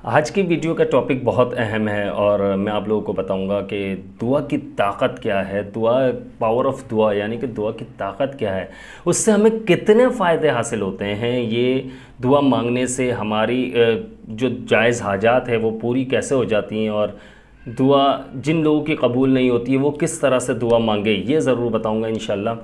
आज की वीडियो का टॉपिक बहुत अहम है और मैं आप लोगों को बताऊंगा कि दुआ की ताकत क्या है, दुआ, पावर ऑफ दुआ, यानी कि दुआ की ताकत क्या है, उससे हमें कितने फ़ायदे हासिल होते हैं। ये दुआ मांगने से हमारी जो जायज़ हाजात है वो पूरी कैसे हो जाती हैं, और दुआ जिन लोगों की कबूल नहीं होती है वो किस तरह से दुआ मांगे, ये ज़रूर बताऊँगा इंशाल्लाह।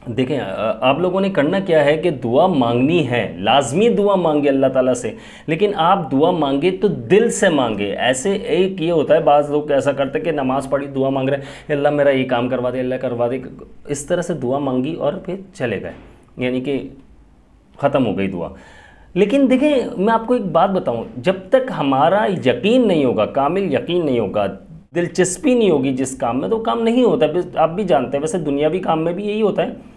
देखें, आप लोगों ने करना क्या है कि दुआ मांगनी है, लाजमी दुआ मांगे अल्लाह ताला से, लेकिन आप दुआ मांगे तो दिल से मांगे। ऐसे एक ये होता है, बाज़ लोग ऐसा करते हैं कि नमाज़ पढ़ी दुआ मांग रहे हैं, अल्लाह मेरा ये काम करवा दे, अल्लाह करवा दे, इस तरह से दुआ मांगी और फिर चले गए, यानी कि ख़त्म हो गई दुआ। लेकिन देखें, मैं आपको एक बात बताऊं, जब तक हमारा यकीन नहीं होगा, कामिल यकीन नहीं होगा, दिलचस्पी नहीं होगी जिस काम में, तो काम नहीं होता। आप भी जानते हैं, वैसे दुनियावी काम में भी यही होता है।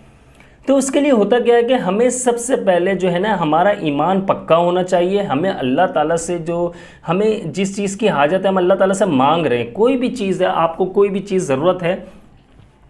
तो उसके लिए होता क्या है कि हमें सबसे पहले जो है ना, हमारा ईमान पक्का होना चाहिए। हमें अल्लाह ताला से जो हमें जिस चीज़ की हाजत है, हम अल्लाह ताला से मांग रहे हैं, कोई भी चीज़ है, आपको कोई भी चीज़ ज़रूरत है,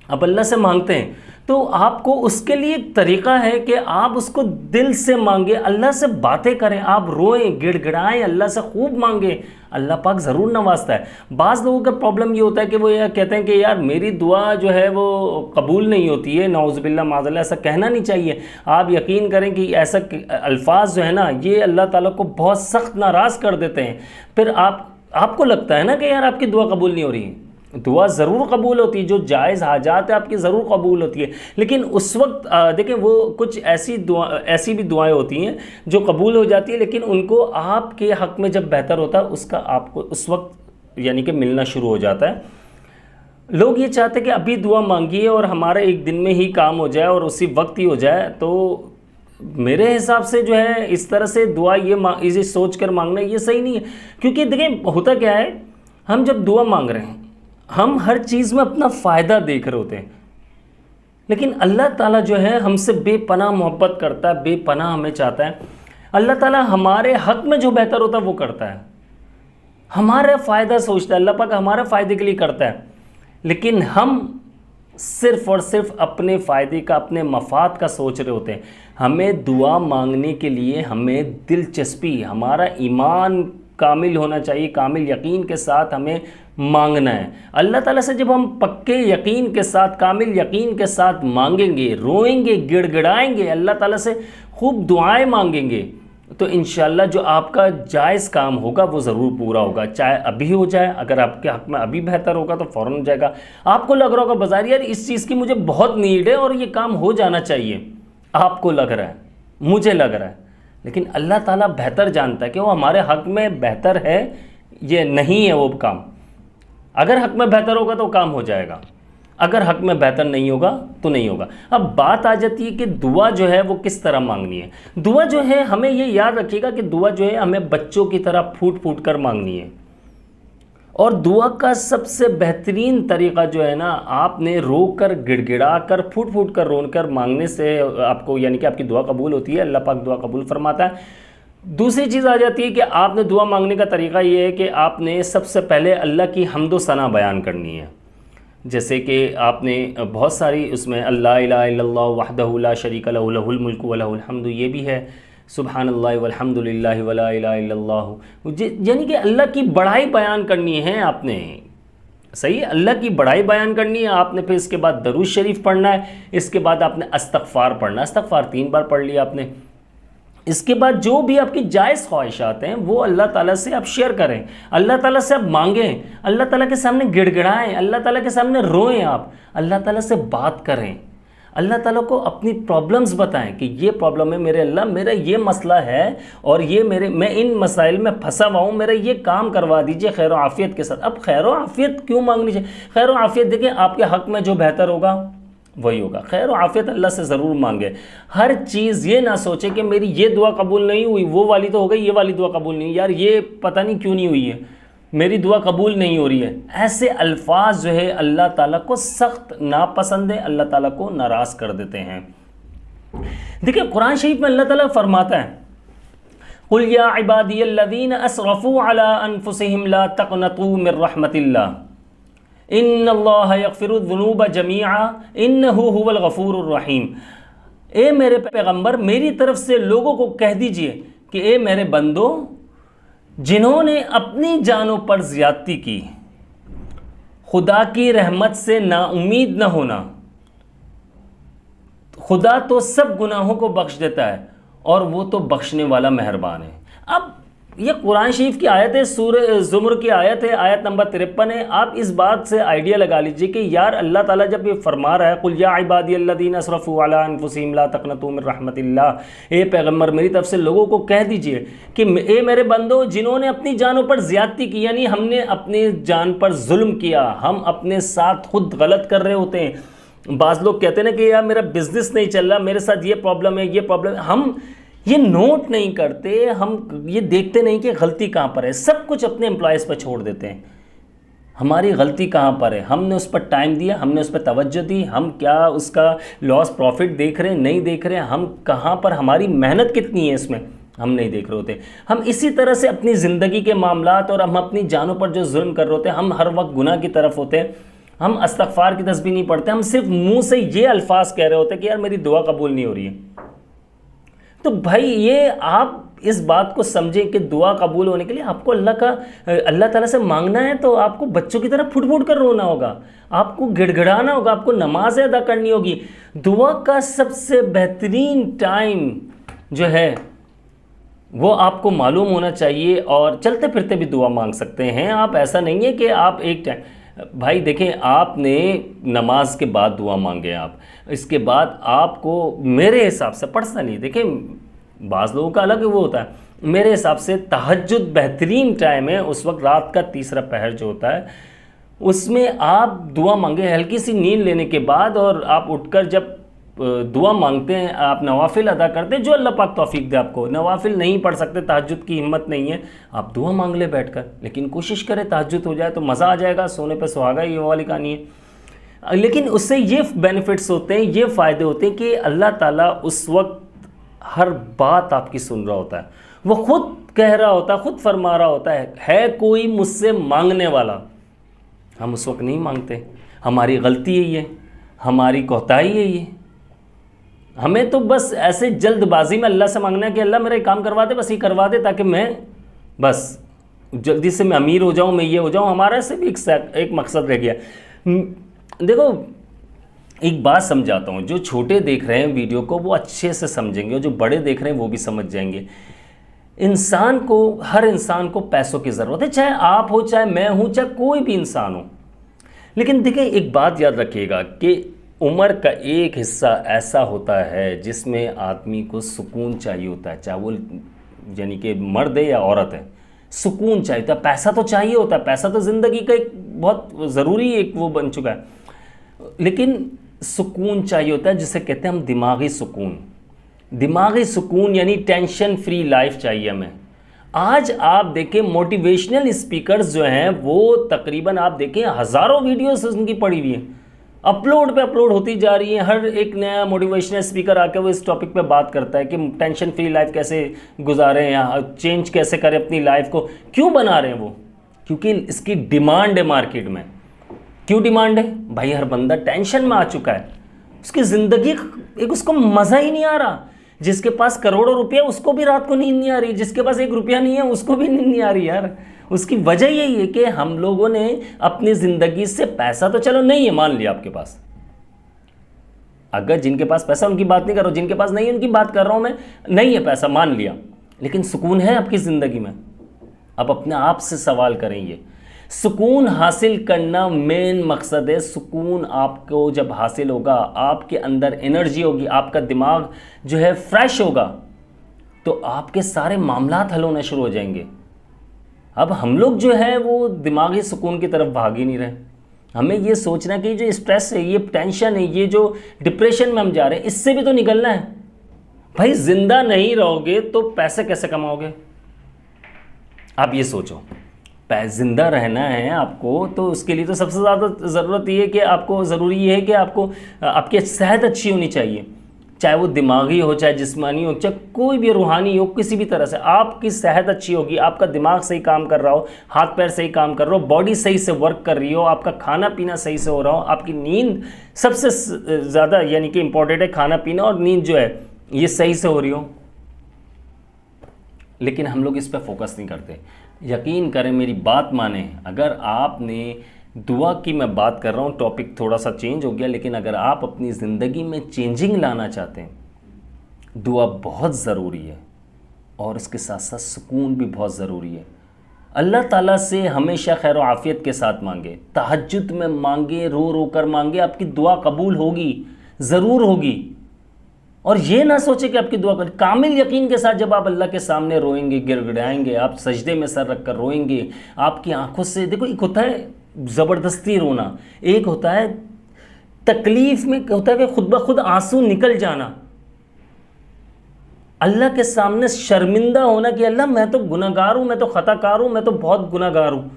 आप अल्लाह से मांगते हैं, तो आपको उसके लिए एक तरीक़ा है कि आप उसको दिल से मांगे, अल्लाह से बातें करें, आप रोएं, गिड़गिड़ाएं, अल्लाह से खूब मांगे, अल्लाह पाक ज़रूर नवाजता है। बाज़ लोगों का प्रॉब्लम ये होता है कि वो यह कहते हैं कि यार मेरी दुआ जो है वो कबूल नहीं होती है, नाउज़ुबिल्लाह माज़अल्लाह, ऐसा कहना नहीं चाहिए। आप यकीन करें कि ऐसा अल्फाज जो है ना, ये अल्लाह ताला को बहुत सख्त नाराज़ कर देते हैं। फिर आपको लगता है ना कि यार आपकी दुआ कबूल नहीं हो रही है। दुआ ज़रूर कबूल होती है, जो जायज़ हाजात है आपकी ज़रूर कबूल होती है, लेकिन उस वक्त देखें, वो कुछ ऐसी भी दुआएं होती हैं जो कबूल हो जाती है, लेकिन उनको आपके हक़ में जब बेहतर होता है उसका आपको उस वक्त यानी कि मिलना शुरू हो जाता है। लोग ये चाहते हैं कि अभी दुआ मांगिए और हमारा एक दिन में ही काम हो जाए और उसी वक्त ही हो जाए। तो मेरे हिसाब से जो है इस तरह से दुआ ये सोच कर मांगना ये सही नहीं है। क्योंकि देखें, होता क्या है, हम जब दुआ मांग रहे हैं, हम हर चीज़ में अपना फ़ायदा देख रहे होते हैं, लेकिन अल्लाह ताला जो है हमसे बेपनाह मोहब्बत करता है, बेपनाह हमें चाहता है। अल्लाह ताला हमारे हक़ में जो बेहतर होता है वो करता है, हमारा फ़ायदा सोचता है, अल्लाह पाक हमारे फ़ायदे के लिए करता है, लेकिन हम सिर्फ़ और सिर्फ अपने फ़ायदे का, अपने मफाद का सोच रहे होते हैं। हमें दुआ मांगने के लिए हमें दिलचस्पी, हमारा ईमान कामिल होना चाहिए, कामिल यकीन के साथ हमें मांगना है। अल्लाह ताला से जब हम पक्के यकीन के साथ, कामिल यकीन के साथ मांगेंगे, रोएंगे, गिड़गिड़ाएंगे, अल्लाह ताला से खूब दुआएं मांगेंगे, तो इंशाल्लाह जो आपका जायज़ काम होगा वो ज़रूर पूरा होगा। चाहे अभी हो जाए, अगर आपके हक़ में अभी बेहतर होगा तो फ़ौरन हो जाएगा। आपको लग रहा होगा बाज़ार, यार इस चीज़ की मुझे बहुत नीड है और ये काम हो जाना चाहिए, आपको लग रहा है, मुझे लग रहा है, लेकिन अल्लाह ताला बेहतर जानता है कि वो हमारे हक़ में बेहतर है ये नहीं है वो काम। अगर हक़ में बेहतर होगा तो काम हो जाएगा, अगर हक़ में बेहतर नहीं होगा तो नहीं होगा। अब बात आ जाती है कि दुआ जो है वो किस तरह मांगनी है। दुआ जो है, हमें ये याद रखिएगा कि दुआ जो है हमें बच्चों की तरह फूट फूट कर मांगनी है। और दुआ का सबसे बेहतरीन तरीक़ा जो है ना, आपने रो कर, गिड़गिड़ा कर, फूट फूट कर, रोन कर मांगने से आपको, यानी कि आपकी दुआ कबूल होती है, अल्लाह पाक दुआ कबूल फरमाता है। दूसरी चीज़ आ जाती है कि आपने दुआ मांगने का तरीक़ा ये है कि आपने सबसे पहले अल्लाह की हम्दो सना बयान करनी है। जैसे कि आपने बहुत सारी उसमें अल्ला इलाहा इल्लल्लाह वहदहु ला शरीका लहु लहुल मुल्कु व लहुल हम्दु, ये भी है, सुब्हानल्लाहि वल्हम्दुलिल्लाहि वला इलाहा इल्लल्लाहु, यानी कि अल्लाह की बड़ाई बयान करनी है आपने। सही है, अल्लाह की बड़ाई बयान करनी है आपने। फिर इसके बाद दरूद शरीफ पढ़ना है, इसके बाद आपने इस्तग़फ़ार पढ़ना है, इस्तग़फ़ार 3 बार पढ़ लिया आपने। इसके बाद जो भी आपकी जायज़ ख्वाहिशात हैं वो अल्लाह ताला से आप शेयर करें, अल्लाह ताला से आप मांगें, अल्लाह ताला के सामने गिड़गिड़ाएं, अल्लाह ताला के सामने रोएं, आप अल्लाह ताला से बात करें, अल्लाह ताला को अपनी प्रॉब्लम्स बताएं कि ये प्रॉब्लम है मेरे अल्लाह, मेरा ये मसला है और ये मैं इन मसाइल में फंसा हुआ हूँ, मेरा ये काम करवा दीजिए खैर व आफ़ियत के साथ। अब खैर व आफ़ियत क्यों मांगनी चाहिए? खैर व आफ़ियत देखिए, आपके हक़ में जो बेहतर होगा वही होगा। खैर व आफ़ियत अल्लाह से ज़रूर मांगे। हर चीज़ ये ना सोचे कि मेरी ये दुआ कबूल नहीं हुई, वो वाली तो हो गई, ये वाली दुआ कबूल नहीं, यार ये पता नहीं क्यों नहीं हुई है, मेरी दुआ कबूल नहीं हो रही है। ऐसे अल्फाज जो है अल्लाह ताला को सख्त नापसंद है, अल्लाह ताला को नाराज़ कर देते हैं। देखिए, कुरान शरीफ में अल्लाह ताला फरमाता है, कुल या इबादियल्लज़ीना असरफ़ू अला अनफुसिहिम ला तक़नतू मिर रहमतिल्लाह इन्नल्लाहा यग़फ़िरुज़्ज़ुनूब जमीआ इन्नहु हुवल गफ़ूरुर रहीम। ए मेरे पैगंबर, मेरी तरफ से लोगों को कह दीजिए कि ए मेरे बंदो, जिन्होंने अपनी जानों पर ज्यादती की, खुदा की रहमत से नाउम्मीद न होना। खुदा तो सब गुनाहों को बख्श देता है और वो तो बख्शने वाला मेहरबान है। अब ये कुरान शरीफ की आयत है, सूरह ज़ुमर की आयत है, आयत नंबर 53 है। आप इस बात से आइडिया लगा लीजिए कि यार अल्लाह ताला जब ये फरमा रहा है, कुल या इबादियल्लज़ीना असरफ़ू अला अनफुसिहिम ला तक़नतू मिन रहमतिल्लाह, ए पैगम्बर मेरी तरफ से लोगों को कह दीजिए कि ए मेरे बंदो, जिन्होंने अपनी जानों पर ज़्यादती की, यानी हमने अपने जान पर जुल्म किया, हम अपने साथ खुद गलत कर रहे होते हैं। बाज़ लोग कहते हैं ना कि यार मेरा बिज़नेस नहीं चल रहा, मेरे साथ ये प्रॉब्लम है, ये प्रॉब्लम है। हम ये नोट नहीं करते, हम ये देखते नहीं कि गलती कहाँ पर है, सब कुछ अपने एम्प्लॉयज़ पर छोड़ देते हैं। हमारी गलती कहाँ पर है? हमने उस पर टाइम दिया, हमने उस पर तवज्जो दी, हम क्या उसका लॉस प्रॉफिट देख रहे हैं, नहीं देख रहे हैं, हम कहाँ पर, हमारी मेहनत कितनी है इसमें, हम नहीं देख रहे होते। हम इसी तरह से अपनी ज़िंदगी के मामलात और हम अपनी जानों पर जो जुल्म कर रहे होते हैं, हम हर वक्त गुनाह की तरफ होते हैं, हम इस्तग़फ़ार की तस्बीह नहीं पढ़ते, हम सिर्फ मुँह से ये अल्फाज कह रहे होते हैं कि यार मेरी दुआ कबूल नहीं हो रही है। तो भाई ये आप इस बात को समझें कि दुआ कबूल होने के लिए आपको अल्लाह ताला से मांगना है, तो आपको बच्चों की तरह फुट फुट कर रोना होगा, आपको गिड़गिड़ाना होगा, आपको नमाज़ अदा करनी होगी। दुआ का सबसे बेहतरीन टाइम जो है वो आपको मालूम होना चाहिए, और चलते फिरते भी दुआ मांग सकते हैं आप। ऐसा नहीं है कि आप एक टाइम, भाई देखें, आपने नमाज के बाद दुआ मांगे, आप इसके बाद आपको मेरे हिसाब से पर्सनली, देखें बाज़ लोगों का अलग वो होता है, मेरे हिसाब से तहज्जुद बेहतरीन टाइम है। उस वक्त रात का तीसरा पहर जो होता है उसमें आप दुआ मांगे हल्की सी नींद लेने के बाद, और आप उठकर जब दुआ मांगते हैं, आप नवाफिल अदा करते हैं, जो अल्लाह पाक तौफीक दे आपको। नवाफिल नहीं पढ़ सकते, तहज्जुद की हिम्मत नहीं है, आप दुआ मांग ले बैठकर, लेकिन कोशिश करें तहज्जुद हो जाए तो मज़ा आ जाएगा, सोने पे सुहागा, ये वाली कहानी है। लेकिन उससे ये बेनिफिट्स होते हैं, ये फ़ायदे होते हैं कि अल्लाह ताला उस वक्त हर बात आपकी सुन रहा होता है, वो खुद कह रहा होता है, खुद फरमा रहा होता है कोई मुझसे मांगने वाला। हम उस वक्त नहीं मांगते, हमारी गलती है ये, हमारी कोताही है ये। हमें तो बस ऐसे जल्दबाजी में अल्लाह से मांगना है कि अल्लाह मेरा काम करवा दे, बस ये करवा दे ताकि मैं बस जल्दी से मैं अमीर हो जाऊं, मैं ये हो जाऊं। हमारा सिर्फ एक मकसद रह गया। देखो एक बात समझाता हूं, जो छोटे देख रहे हैं वीडियो को वो अच्छे से समझेंगे, और जो बड़े देख रहे हैं वो भी समझ जाएंगे। इंसान को, हर इंसान को पैसों की ज़रूरत है, चाहे आप हो, चाहे मैं हूँ, चाहे कोई भी इंसान हो। लेकिन देखिए एक बात याद रखिएगा कि उम्र का एक हिस्सा ऐसा होता है जिसमें आदमी को सुकून चाहिए होता है, चाहे वो यानी कि मर्द है या औरत है, सुकून चाहिए होता है। पैसा तो चाहिए होता है, पैसा तो ज़िंदगी का एक बहुत ज़रूरी एक वो बन चुका है, लेकिन सुकून चाहिए होता है जिसे कहते हैं हम दिमागी सुकून। दिमागी सुकून यानी टेंशन फ्री लाइफ चाहिए हमें। आज आप देखें मोटिवेशनल स्पीकर्स जो हैं वो तकरीबन आप देखें हज़ारों वीडियोस उनकी पड़ी हुई हैं, अपलोड पे अपलोड होती जा रही है। हर एक नया मोटिवेशनल स्पीकर आकर वो इस टॉपिक पे बात करता है कि टेंशन फ्री लाइफ कैसे गुजारें या चेंज कैसे करें अपनी लाइफ को। क्यों बना रहे हैं वो? क्योंकि इसकी डिमांड है मार्केट में। क्यों डिमांड है भाई? हर बंदा टेंशन में आ चुका है, उसकी ज़िंदगी एक उसको मज़ा ही नहीं आ रहा। जिसके पास करोड़ों रुपया उसको भी रात को नींद नहीं आ रही, जिसके पास एक रुपया नहीं है उसको भी नींद नहीं आ रही यार। उसकी वजह यही है कि हम लोगों ने अपनी ज़िंदगी से, पैसा तो चलो नहीं है मान लिया आपके पास, अगर जिनके पास पैसा उनकी बात नहीं कर रहा हूँ, जिनके पास नहीं है उनकी बात कर रहा हूँ मैं, नहीं है पैसा मान लिया, लेकिन सुकून है आपकी ज़िंदगी में? अब अपने आप से सवाल करेंगे। सुकून हासिल करना मेन मकसद है। सुकून आपको जब हासिल होगा, आपके अंदर एनर्जी होगी, आपका दिमाग जो है फ्रेश होगा, तो आपके सारे मामलात हल होने शुरू हो जाएंगे। अब हम लोग जो है वो दिमागी सुकून की तरफ भाग ही नहीं रहे। हमें ये सोचना कि जो स्ट्रेस है, ये टेंशन है, ये जो डिप्रेशन में हम जा रहे हैं, इससे भी तो निकलना है भाई। जिंदा नहीं रहोगे तो पैसे कैसे कमाओगे? आप ये सोचो, जिंदा रहना है आपको तो उसके लिए तो सबसे ज़्यादा ज़रूरत ये है कि आपको, ज़रूरी ये है कि आपको आपकी सेहत अच्छी होनी चाहिए, चाहे वो दिमागी हो, चाहे जिस्मानी हो, चाहे कोई भी रूहानी हो, किसी भी तरह से आपकी सेहत अच्छी होगी, आपका दिमाग सही काम कर रहा हो, हाथ पैर सही काम कर रहा हो, बॉडी सही से वर्क कर रही हो, आपका खाना पीना सही से हो रहा हो, आपकी नींद सबसे ज़्यादा यानी कि इम्पॉर्टेंट है, खाना पीना और नींद जो है ये सही से हो रही हो। लेकिन हम लोग इस पर फोकस नहीं करते। यकीन करें, मेरी बात माने, अगर आपने दुआ की मैं बात कर रहा हूँ, टॉपिक थोड़ा सा चेंज हो गया, लेकिन अगर आप अपनी ज़िंदगी में चेंजिंग लाना चाहते हैं, दुआ बहुत ज़रूरी है और इसके साथ साथ सुकून भी बहुत ज़रूरी है। अल्लाह ताला से हमेशा खैर आफ़ियत के साथ मांगे, तहज्जुद में मांगे, रो रो कर मांगे, आपकी दुआ कबूल होगी, ज़रूर होगी। और ये ना सोचे कि आपकी दुआ कर, कामिल यकीन के साथ जब आप अल्लाह के सामने रोएंगे, गिड़गिड़ाएंगे, आप सजदे में सर रख कर रोएंगे, आपकी आंखों से, देखो एक होता है ज़बरदस्ती रोना, एक होता है तकलीफ़ में होता है कि खुद ब खुद आंसू निकल जाना, अल्लाह के सामने शर्मिंदा होना कि अल्लाह मैं तो गुनहगार हूँ, मैं तो ख़ताकार हूँ, मैं तो बहुत गुनहगार हूँ,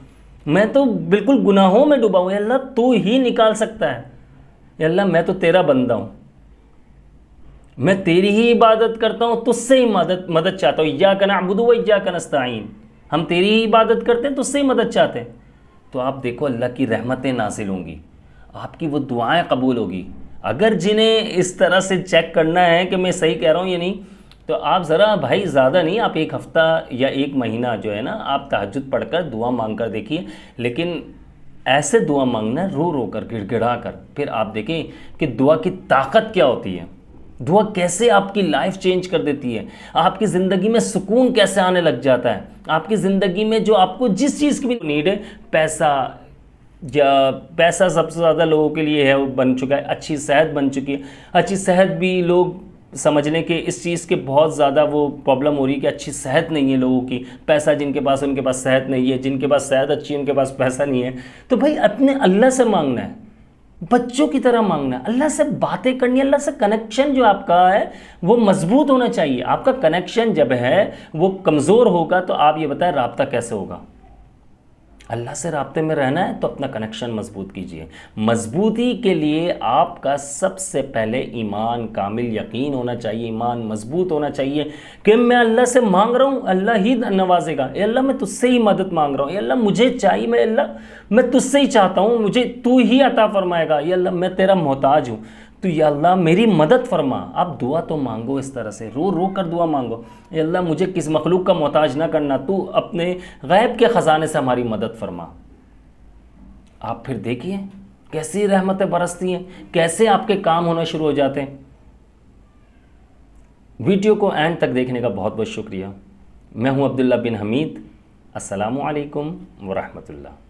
मैं तो बिल्कुल गुनाहों में डूबा हूँ, अल्लाह तू ही निकाल सकता है, अल्लाह मैं तो तेरा बंदा हूँ, मैं तेरी ही इबादत करता हूँ, तुझसे ही मदद चाहता हूँ, इय्याका नअबुदु व इय्याका नस्तईन, हम तेरी ही इबादत करते हैं, तुझसे ही मदद चाहते हैं। तो आप देखो अल्लाह की रहमतें नाजिल होंगी, आपकी वो दुआएं कबूल होगी। अगर जिन्हें इस तरह से चेक करना है कि मैं सही कह रहा हूँ या नहीं, तो आप ज़रा भाई ज़्यादा नहीं, आप एक हफ़्ता या एक महीना जो है ना, आप तहज्जुद पढ़कर दुआ मांग कर देखिए, लेकिन ऐसे दुआ मांगना है रो रो कर, गिड़गिड़ा कर, फिर आप देखें कि दुआ की ताकत क्या होती है, दुआ कैसे आपकी लाइफ चेंज कर देती है, आपकी ज़िंदगी में सुकून कैसे आने लग जाता है, आपकी ज़िंदगी में जो आपको जिस चीज़ की भी नीड है, पैसा या पैसा सबसे ज़्यादा लोगों के लिए है, वो बन चुका है, अच्छी सेहत बन चुकी है, अच्छी सेहत भी लोग समझने के इस चीज़ के बहुत ज़्यादा वो प्रॉब्लम हो रही है कि अच्छी सेहत नहीं है लोगों की, पैसा जिनके पास उनके पास सेहत नहीं है, जिनके पास सेहत अच्छी है उनके पास पैसा नहीं है। तो भाई अपने अल्लाह से मांगना है, बच्चों की तरह मांगना है, अल्लाह से बातें करनी है, अल्लाह से कनेक्शन जो आपका है वो मजबूत होना चाहिए। आपका कनेक्शन जब है वो कमज़ोर होगा तो आप ये बताएं राब्ता कैसे होगा। अल्लाह से राब्ते में रहना है तो अपना कनेक्शन मजबूत कीजिए। मजबूती के लिए आपका सबसे पहले ईमान कामिल यकीन होना चाहिए, ईमान मजबूत होना चाहिए कि मैं अल्लाह से मांग रहा हूँ, अल्लाह ही नवाजेगा। ए अल्लाह मैं तुझसे ही मदद मांग रहा हूँ, ए अल्लाह मुझे चाहिए, मैं अल्लाह मैं तुझसे ही चाहता हूँ, मुझे तू ही अता फरमाएगा, ये अल्लाह मैं तेरा मोहताज हूँ, तो या अल्लाह मेरी मदद फरमा। आप दुआ तो मांगो इस तरह से, रो रो कर दुआ मांगो, या अल्लाह मुझे किस मखलूक का मोहताज ना करना, तू अपने गैब के ख़जाने से हमारी मदद फरमा। आप फिर देखिए कैसी रहमतें बरसती हैं, कैसे आपके काम होना शुरू हो जाते हैं। वीडियो को एंड तक देखने का बहुत बहुत शुक्रिया। मैं हूं अब्दुल्ला बिन हमीद। अस्सलामु अलैकुम व रहमतुल्लाह।